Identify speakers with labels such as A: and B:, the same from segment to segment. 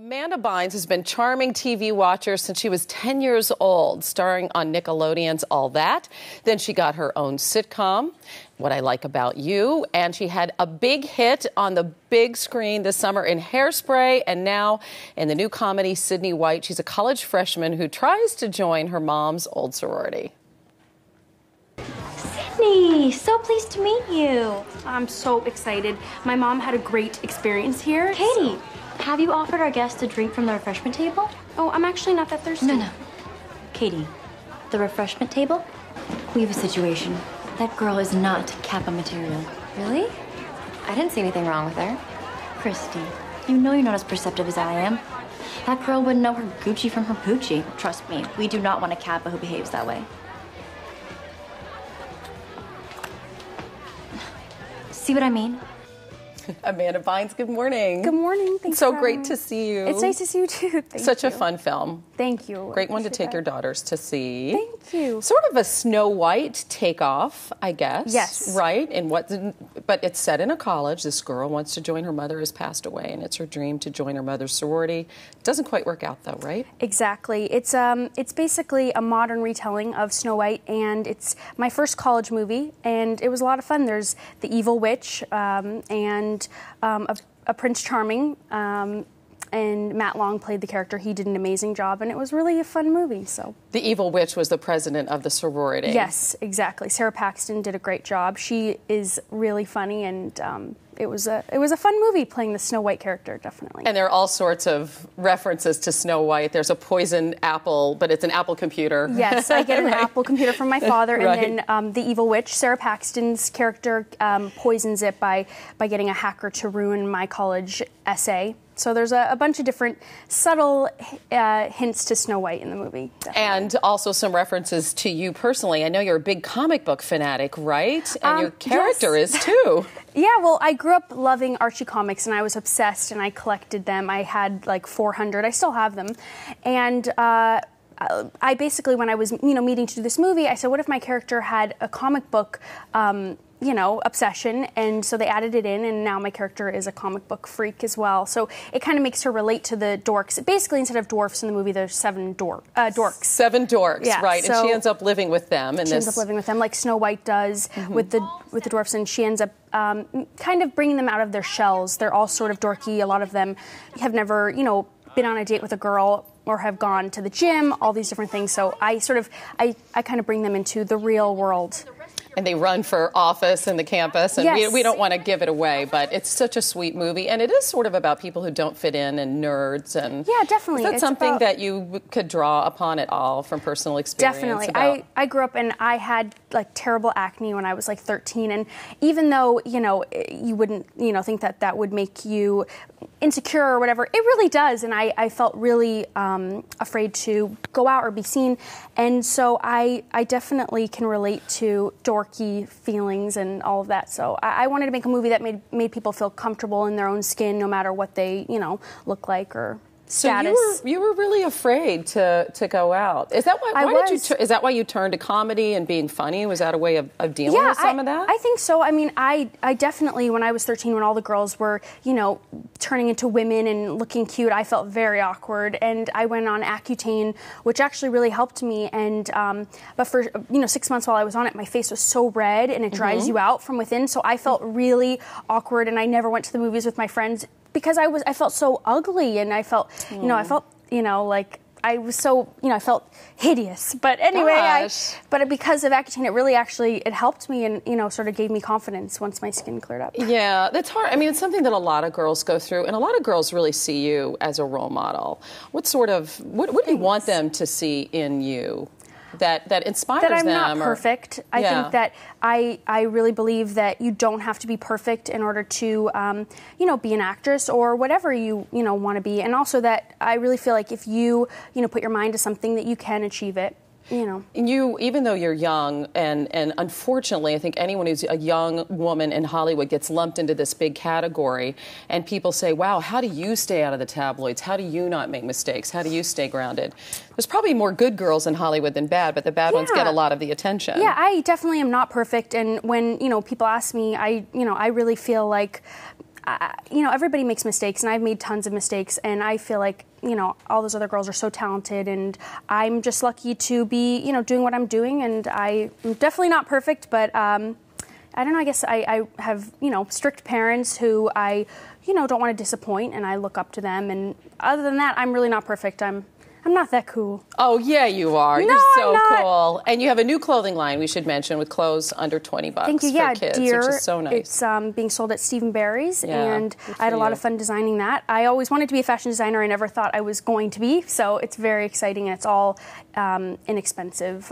A: Amanda Bynes has been charming TV watchers since she was 10 years old, starring on Nickelodeon's All That. Then she got her own sitcom, What I Like About You, and she had a big hit on the big screen this summer in Hairspray, and now in the new comedy Sydney White. She's a college freshman who tries to join her mom's old sorority.
B: Sydney, so pleased to meet you.
C: I'm so excited. My mom had a great experience here.
B: Katie, have you offered our guests a drink from the refreshment table?
C: Oh, I'm actually not that thirsty.
B: No. Katie, the refreshment table? We have a situation. That girl is not Kappa material.
D: Really? I didn't see anything wrong with her.
B: Christy, you know you're not as perceptive as I am. That girl wouldn't know her Gucci from her Poochie. Trust me, we do not want a Kappa who behaves that way. See what I mean?
A: Amanda Bynes, good morning.
C: Good morning. Thanks
A: so
C: for
A: great
C: having
A: to
C: me.
A: see you.
C: It's nice to see you too.
A: Such a fun film.
C: Thank you.
A: Great one to take your daughters to see.
C: Thank you.
A: Sort of a Snow White takeoff, I guess.
C: Yes.
A: Right? But it's set in a college. This girl wants to join her mother, has passed away, and it's her dream to join her mother's sorority. It doesn't quite work out though, right?
C: Exactly. It's basically a modern retelling of Snow White, and it's my first college movie, and it was a lot of fun. There's the evil witch and a Prince Charming, and Matt Long played the character. He did an amazing job, and it was really a fun movie. So
A: the evil witch was the president of the sorority.
C: Yes, exactly. Sarah Paxton did a great job. She is really funny, and it was a fun movie playing the Snow White character, definitely.
A: And there are all sorts of references to Snow White. There's a poison apple, but it's an Apple computer.
C: Yes, I get an
A: right.
C: Apple computer from my father, and
A: right.
C: then the evil witch, Sarah Paxton's character, poisons it by getting a hacker to ruin my college essay. So there's a bunch of different subtle hints to Snow White in the movie. Definitely.
A: And also some references to you personally. I know you're a big comic book fanatic, right? And your character
C: yes.
A: is too.
C: Yeah, well, I grew up loving Archie comics, and I was obsessed, and I collected them. I had like 400. I still have them. And I basically, when I was, meeting to do this movie, I said, what if my character had a comic book obsession, and so they added it in, and now my character is a comic book freak as well. So it kind of makes her relate to the dorks. Basically, instead of dwarfs in the movie, there's seven dorks.
A: 7 dorks,
C: yeah,
A: right?
C: So
A: and she ends up living with them.
C: She ends up living with them, like Snow White does with the dwarfs, and she ends up kind of bringing them out of their shells. They're all sort of dorky. A lot of them have never, been on a date with a girl or have gone to the gym. All these different things. So I kind of bring them into the real world.
A: And they run for office in the campus, and
C: yes.
A: we don't want to give it away, but it's such a sweet movie, and it is sort of about people who don't fit in and nerds. And
C: yeah, definitely.
A: Is that something that you could draw upon at all from personal experience?
C: Definitely. I grew up and I had like terrible acne when I was like 13, and even though you wouldn't think that would make you insecure or whatever, it really does. And I felt really afraid to go out or be seen, and so I definitely can relate to dorky feelings and all of that. So I wanted to make a movie that made people feel comfortable in their own skin, no matter what they look like or status.
A: So you were really afraid to go out. Is that why? Is that why you turned to comedy and being funny? Was that a way of dealing with some of that?
C: I think so. I mean, I definitely, when I was 13, when all the girls were turning into women and looking cute, I felt very awkward, and I went on Accutane, which actually really helped me. And but for 6 months while I was on it, my face was so red, and it dries you out from within. So I felt really awkward, and I never went to the movies with my friends because I felt so ugly, and I felt like I was so I felt hideous. But anyway, but because of Accutane, it really it helped me, and sort of gave me confidence once my skin cleared up.
A: Yeah, that's hard. I mean, it's something that a lot of girls go through, and a lot of girls really see you as a role model. What do you want them to see in you that inspires them?
C: That I'm not perfect. I think that I really believe that you don't have to be perfect in order to be an actress or whatever you want to be, and also that I really feel like if you put your mind to something, that you can achieve it.
A: You, even though you're young, and unfortunately, I think anyone who's a young woman in Hollywood gets lumped into this big category, and people say, wow, how do you stay out of the tabloids? How do you not make mistakes? How do you stay grounded? There's probably more good girls in Hollywood than bad, but the bad ones get a lot of the attention.
C: Yeah, I definitely am not perfect, and when, people ask me, I really feel like everybody makes mistakes, and I've made tons of mistakes, and I feel like, all those other girls are so talented, and I'm just lucky to be, doing what I'm doing, and I'm definitely not perfect, but I don't know, I guess I have, strict parents who I, don't want to disappoint, and I look up to them, and other than that, I'm really not perfect. I'm not that cool.
A: Oh, yeah, you are.
C: No,
A: You're so
C: I'm not.
A: cool. And you have a new clothing line, we should mention, with clothes under $20
C: Thank you.
A: for kids,
C: Dear,
A: which is so nice.
C: It's being sold at Steve & Barry's,
A: Yeah,
C: and
A: good
C: I had
A: for
C: a lot
A: you.
C: of fun designing that. I always wanted to be a fashion designer. I never thought I was going to be, so it's very exciting, and it's all inexpensive,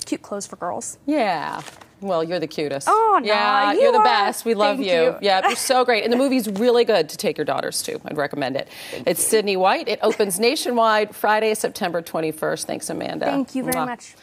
C: cute clothes for girls.
A: Yeah. Well, you're the cutest.
C: Oh, no,
A: yeah,
C: you
A: you're the
C: are.
A: best. We love
C: Thank
A: you.
C: you.
A: Yeah, you're so great. And the movie's really good to take your daughters to. I'd recommend it. It's Sydney White. It opens nationwide Friday, September 21st. Thanks, Amanda.
C: Thank you very
A: Mwah.
C: much.